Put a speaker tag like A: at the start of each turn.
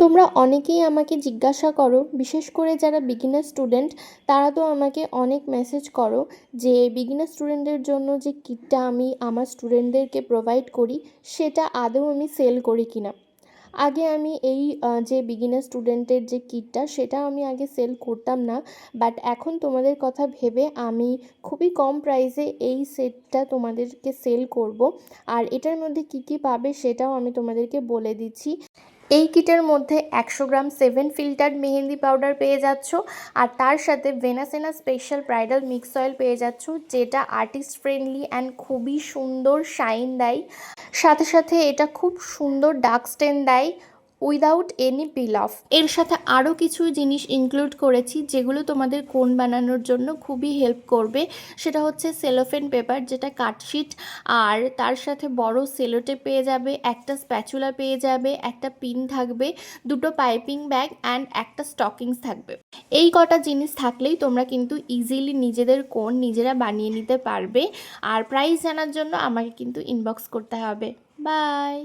A: তোমরা অনেকেই আমাকে জিজ্ঞাসা করো, বিশেষ করে যারা বিগিনার স্টুডেন্ট তারা তো আমাকে অনেক মেসেজ করো যে বিগিনার স্টুডেন্টদের জন্য যে কিটটা আমি আমার স্টুডেন্টদেরকে প্রোভাইড করি সেটা আদৌ আমি সেল করি কিনা। আগে আমি এই যে বিগিনার স্টুডেন্টের যে কিটটা সেটা আমি আগে সেল করতাম না, বাট এখন তোমাদের কথা ভেবে আমি খুবই কম প্রাইসে এই সেটটা তোমাদেরকে সেল করব। আর এটার মধ্যে কী কী পাবে সেটাও আমি তোমাদেরকে বলে দিচ্ছি। এই কিটের মধ্যে 100 গ্রাম 7 ফিল্টার্ড মেহেন্দি পাউডার পেয়ে যাচ্ছ, আর তার সাথে ভেনাসেনা স্পেশাল ব্রাইডাল মিক্স অয়েল পেয়ে যাচ্ছ, যেটা আর্টিস্ট ফ্রেন্ডলি অ্যান্ড খুবই সুন্দর শাইন দেয়। সাথে সাথে এটা খুব সুন্দর ডার্ক স্টেন দেয় উইদাউট এনি পিল অফ। এর সাথে আরও কিছু জিনিস ইনক্লুড করেছি যেগুলো তোমাদের কোন বানানোর জন্য খুবই হেল্প করবে। সেটা হচ্ছে সেলোফেন পেপার, যেটা কাটশিট, আর তার সাথে বড় সেলোটেপ পেয়ে যাবে, একটা স্প্যাচুলা পেয়ে যাবে, একটা পিন থাকবে, দুটো পাইপিং ব্যাগ অ্যান্ড একটা স্টকিংস থাকবে। এই কটা জিনিস থাকলেই তোমরা কিন্তু ইজিলি নিজেদের কোন নিজেরা বানিয়ে নিতে পারবে। আর প্রাইস জানার জন্য আমাকে কিন্তু ইনবক্স করতে হবে। বাই।